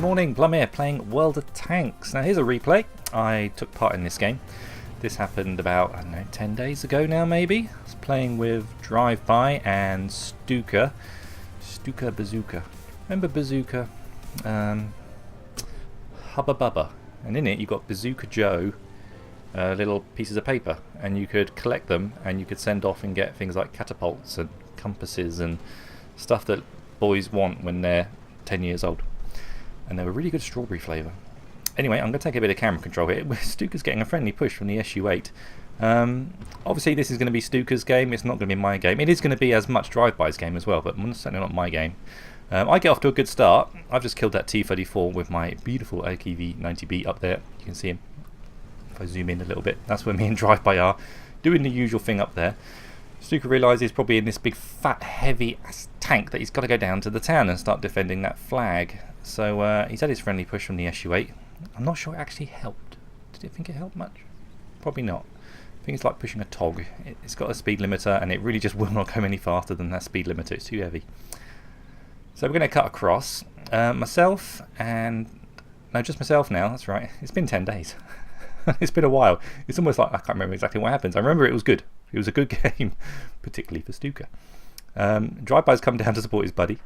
morning, Plum here, playing World of Tanks. Now here's a replay. I took part in this game. This happened about, I don't know, 10 days ago now maybe. I was playing with Drive-By and StukaBazooka. Remember Bazooka? Hubba Bubba. And in it you got Bazooka Joe, little pieces of paper, and you could collect them and you could send off and get things like catapults and compasses and stuff that boys want when they're 10 years old. And they were really good strawberry flavour. Anyway, I'm going to take a bit of camera control here. Stuka's getting a friendly push from the SU8. Obviously this is going to be Stuka's game, it's not going to be my game. It is going to be as much Drive-By's game as well, but certainly not my game. I get off to a good start. I've just killed that T-34 with my beautiful AKV-90B up there. You can see him. If I zoom in a little bit, that's where me and Drive-By are, doing the usual thing up there. Stuka realises he's probably in this big fat heavy ass tank that he's got to go down to the town and start defending that flag. So he's had his friendly push from the SU8. I'm not sure it actually helped. Did you think it helped much? Probably not. I think it's like pushing a tog. It's got a speed limiter and it really just will not go any faster than that speed limiter. It's too heavy. So we're going to cut across. Myself and... No, just myself now, that's right. It's been 10 days. It's been a while. It's almost like I can't remember exactly what happens. I remember it was good. It was a good game, particularly for Stuka. Drive-By's come down to support his buddy.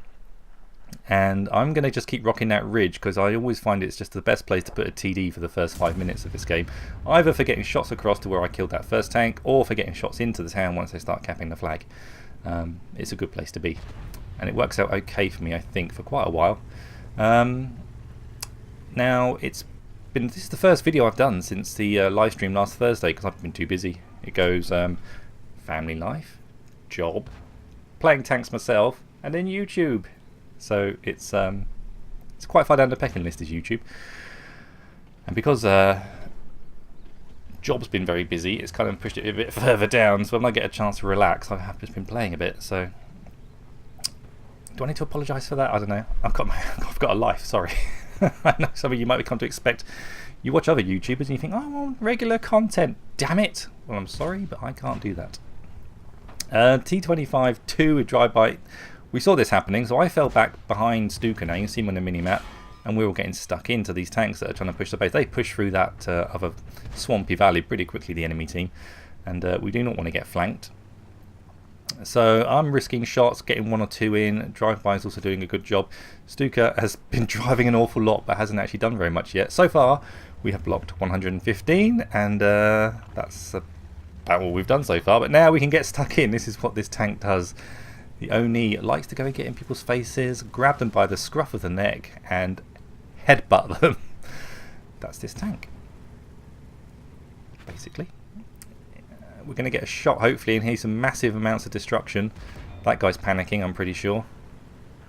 And I'm going to just keep rocking that ridge because I always find it's just the best place to put a TD for the first 5 minutes of this game. Either for getting shots across to where I killed that first tank, or for getting shots into the town once they start capping the flag. It's a good place to be. And it works out okay for me, I think, for quite a while. Now, this is the first video I've done since the live stream last Thursday because I've been too busy. It goes family life, job, playing tanks myself, and then YouTube. So it's quite far down the pecking list is YouTube. And because job's been very busy, it's kind of pushed it a bit further down. So when I get a chance to relax, I've just been playing a bit. So do I need to apologise for that? I don't know. I've got a life. Sorry. I know some of you might come to expect. You watch other YouTubers and you think, oh, I want regular content. Damn it. Well, I'm sorry, but I can't do that. T25-2 with Drive-By. We saw this happening, so I fell back behind Stuka now. You can see him on the mini-map. And we're all getting stuck into these tanks that are trying to push the base. They push through that other swampy valley pretty quickly, the enemy team. And we do not want to get flanked. So I'm risking shots, getting 1 or 2 in. Drive-By is also doing a good job. Stuka has been driving an awful lot, but hasn't actually done very much yet. So far, we have blocked 115, and that's about all we've done so far. But now we can get stuck in. This is what this tank does. The Oni likes to go and get in people's faces, grab them by the scruff of the neck, and headbutt them. That's this tank, basically. We're going to get a shot, hopefully, and hear some massive amounts of destruction. That guy's panicking, I'm pretty sure.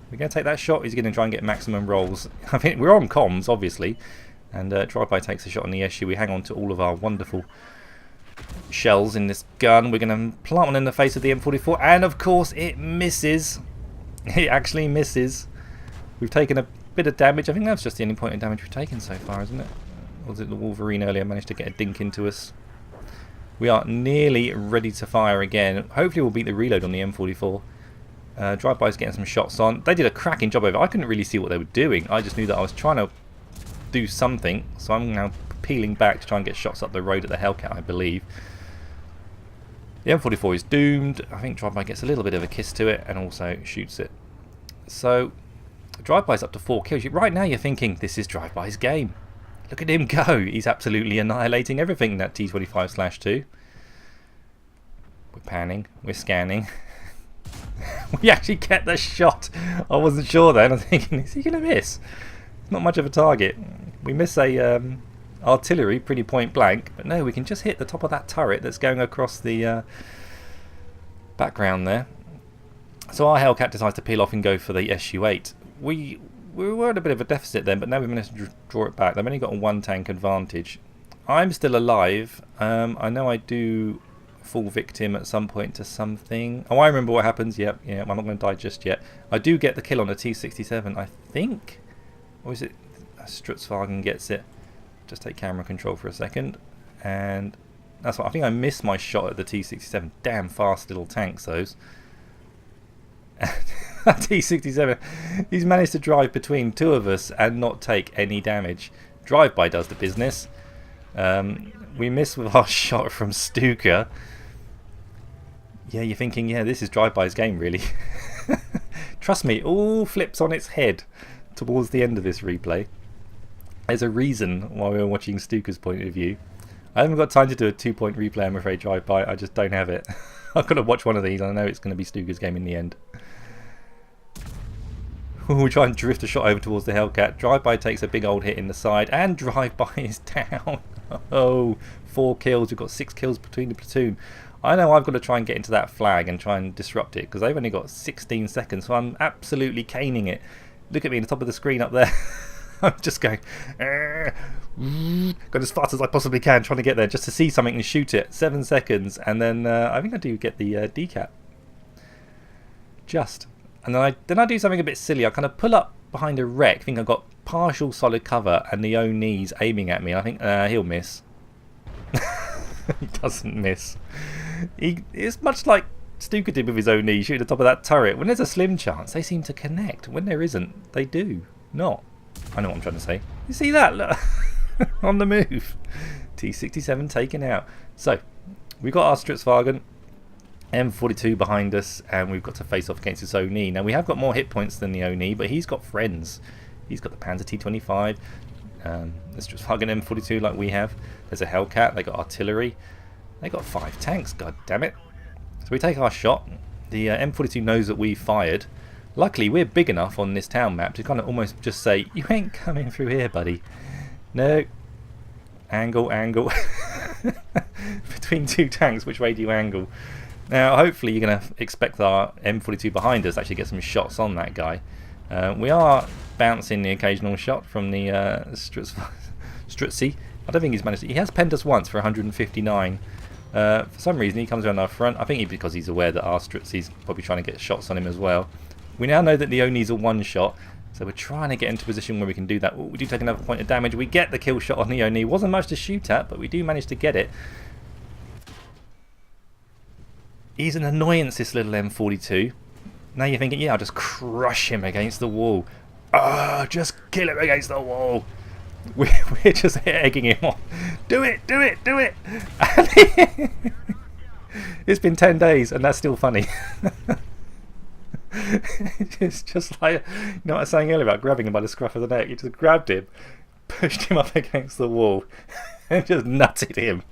We're going to take that shot. He's going to try and get maximum rolls. I think we're on comms, obviously. And Drive-By takes a shot on the SU. We hang on to all of our wonderful shells in this gun. We're going to plant one in the face of the M44. And, of course, it misses. It actually misses. We've taken a bit of damage. I think that's just the only point of damage we've taken so far, isn't it? Or was it the Wolverine earlier managed to get a dink into us? We are nearly ready to fire again. Hopefully we'll beat the reload on the M44. Drive-By's getting some shots on. They did a cracking job over it. I couldn't really see what they were doing. I just knew that I was trying to do something. So I'm now peeling back to try and get shots up the road at the Hellcat, I believe. The M44 is doomed. I think Drive-By gets a little bit of a kiss to it and also shoots it. So Drive-By's up to 4 kills. Right now you're thinking, this is Drive-By's game. Look at him go. He's absolutely annihilating everything in that T25/2. We're panning. We're scanning. We actually get the shot. I wasn't sure then. I'm thinking, is he going to miss? It's not much of a target. We miss a artillery pretty point blank. But no, we can just hit the top of that turret that's going across the background there. So our Hellcat decides to peel off and go for the SU8. We were at a bit of a deficit then, but now we've managed to draw it back. They've only got a 1 tank advantage. I'm still alive. I know I do fall victim at some point to something. Oh, I remember what happens. Yep, I'm not going to die just yet. I do get the kill on a T67, I think. Or is it Strutzwagen gets it? Just take camera control for a second. And that's what I think I missed my shot at the T67. Damn fast little tanks, those. T67. He's managed to drive between two of us and not take any damage. Drive-by does the business. We missed with our shot from Stuka. Yeah, you're thinking, yeah, this is Drive-by's game, really. Trust me, all flips on its head towards the end of this replay. There's a reason why we're watching Stuka's point of view. I haven't got time to do a 2-point replay, I'm afraid, Drive-by. I just don't have it. I've got to watch one of these. I know it's going to be Stuka's game in the end. We try and drift a shot over towards the Hellcat. Drive-by takes a big old hit in the side, and Drive-by is down. Oh, 4 kills. We've got 6 kills between the platoon. I know I've got to try and get into that flag and try and disrupt it, because they've only got 16 seconds, so I'm absolutely caning it. Look at me on the top of the screen up there. I'm just going as fast as I possibly can, trying to get there just to see something and shoot it. 7 seconds, and then I think I do get the decap. Just. And then I do something a bit silly. I kind of pull up behind a wreck. I think I've got partial solid cover and the Oni's aiming at me. I think he'll miss. He doesn't miss. It's much like Stuka did with his Oni, shooting the top of that turret. When there's a slim chance, they seem to connect. When there isn't, they do not. I know what I'm trying to say. You see that? Look. On the move. T67 taken out. So, we've got our Stutzwagen M42 behind us, and we've got to face off against this Oni. Now, we have got more hit points than the Oni, but he's got friends. He's got the Panzer T25, the Stutzwagen M42 like we have. There's a Hellcat, they got artillery. They got 5 tanks, god damn it. So we take our shot. The M42 knows that we fired. Luckily, we're big enough on this town map to kind of almost just say, you ain't coming through here, buddy. No. Angle, angle. Between 2 tanks, which way do you angle? Now, hopefully you're going to expect our M42 behind us to actually get some shots on that guy. We are bouncing the occasional shot from the Strutzy. I don't think he's managed to... He has penned us once for 159. For some reason, he comes around our front. I think because he's aware that our Strutzy's probably trying to get shots on him as well. We now know that the Oni's a one-shot, so we're trying to get into a position where we can do that. We do take another point of damage. We get the kill shot on the Oni. Wasn't much to shoot at, but we do manage to get it. He's an annoyance, this little M42. Now you're thinking, yeah, I'll just crush him against the wall. Just kill him against the wall. We're just egging him on. Do it, do it, do it. It's been 10 days and that's still funny. It's just like, you know what I was saying earlier about grabbing him by the scruff of the neck. You just grabbed him, pushed him up against the wall, and just nutted him.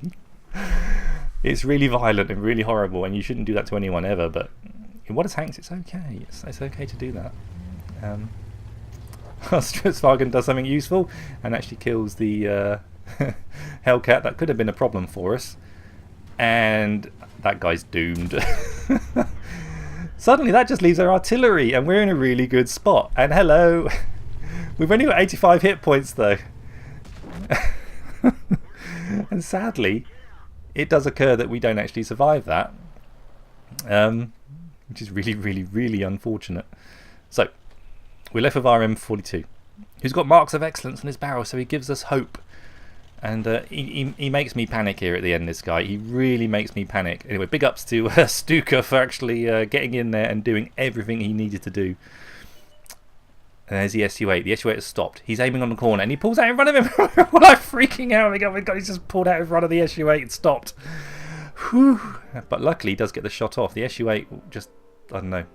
It's really violent and really horrible, and you shouldn't do that to anyone ever, but in what is Hanks, it's okay. It's okay to do that. Stutzwagen does something useful and actually kills the Hellcat. That could have been a problem for us. And that guy's doomed. Suddenly that just leaves our artillery and we're in a really good spot. And hello! We've only got 85 hit points though. And sadly, it does occur that we don't actually survive that. Which is really, really, really unfortunate. So, we're left with our M42, who's got marks of excellence on his barrel, so he gives us hope. And he makes me panic here at the end, this guy. He really makes me panic. Anyway, big ups to Stuka for actually getting in there and doing everything he needed to do. And there's the SU-8. The SU-8 has stopped. He's aiming on the corner, and he pulls out in front of him. Well, I'm freaking out. Oh my God, he's just pulled out in front of the SU-8 and stopped. Whew. But luckily, he does get the shot off. The SU-8 just, I don't know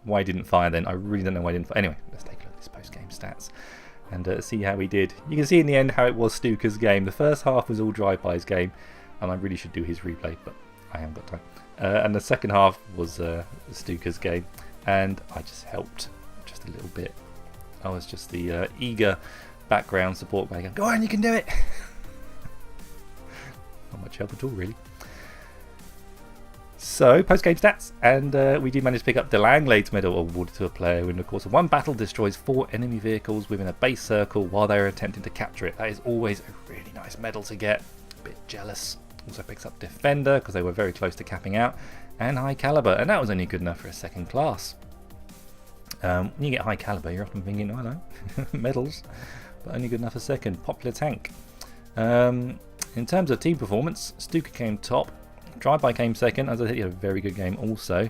why he didn't fire then. I really don't know why he didn't fire. Anyway, let's take a look at his post-game stats and see how he did. You can see in the end how it was Stuka's game. The first half was all Drive-by's game, and I really should do his replay, but I haven't got time. And the second half was Stuka's game, and I just helped just a little bit. I was just the eager background support guy going, go on, you can do it! Not much help at all, really. So, post-game stats, and we did manage to pick up the Langlades medal awarded to a player who in the course of one battle destroys 4 enemy vehicles within a base circle while they are attempting to capture it. That is always a really nice medal to get. A bit jealous. Also picks up Defender, because they were very close to capping out, and High Caliber, and that was only good enough for a second class. When you get High Caliber, you're often thinking, I know, medals, but only good enough for second. Popular tank. In terms of team performance, Stuka came top. Drive-by came second, as I said, he had a very good game also.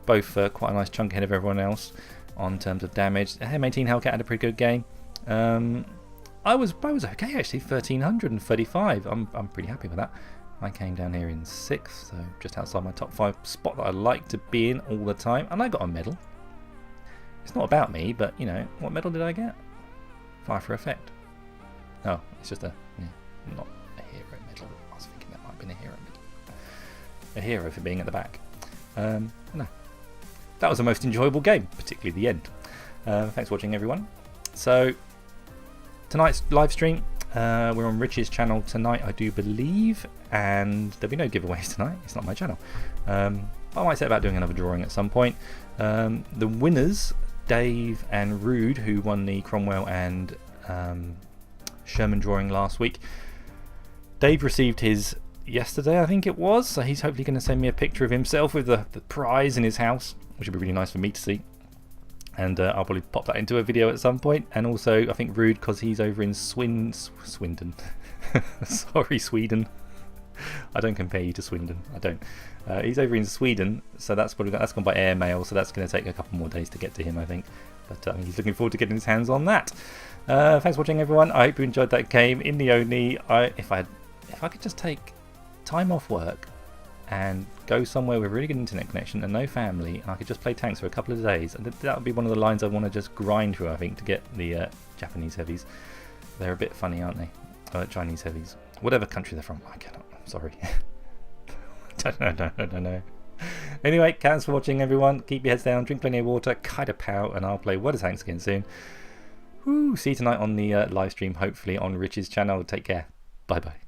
Both quite a nice chunk ahead of everyone else. on terms of damage. M18 Hellcat had a pretty good game. I was okay actually, 1335. I'm pretty happy with that. I came down here in 6th, so just outside my top 5 spot that I like to be in all the time, and I got a medal. It's not about me, but you know, what medal did I get? Fire for effect. Oh, it's just not a hero medal. I was thinking that might have been a hero medal. A hero for being at the back. No. That was the most enjoyable game, particularly the end. Thanks for watching, everyone. So, tonight's live stream, we're on Rich's channel tonight, I do believe, and there'll be no giveaways tonight. It's not my channel. I might set about doing another drawing at some point. The winners, Dave and Rude, who won the Cromwell and Sherman drawing last week. Dave received his yesterday, I think it was, so he's hopefully going to send me a picture of himself with the prize in his house, which would be really nice for me to see. And I'll probably pop that into a video at some point. And also, I think Rude, because he's over in Swindon. Sorry, Sweden. I don't compare you to Swindon. I don't. He's over in Sweden, so that's gone by airmail. So that's going to take a couple more days to get to him, I think. But he's looking forward to getting his hands on that. Thanks for watching, everyone. I hope you enjoyed that game. In the Oni, if I could just take time off work and go somewhere with a really good internet connection and no family, and I could just play tanks for a couple of days, and that would be one of the lines I want to just grind through, I think, to get the Japanese heavies. They're a bit funny, aren't they? Chinese heavies. Whatever country they're from. I cannot. I'm sorry. don't know. Anyway, thanks for watching, everyone. Keep your heads down, drink plenty of water, kite a pow, and I'll play What is Tanks again soon. Woo! See you tonight on the live stream, hopefully on Rich's channel. Take care. Bye-bye.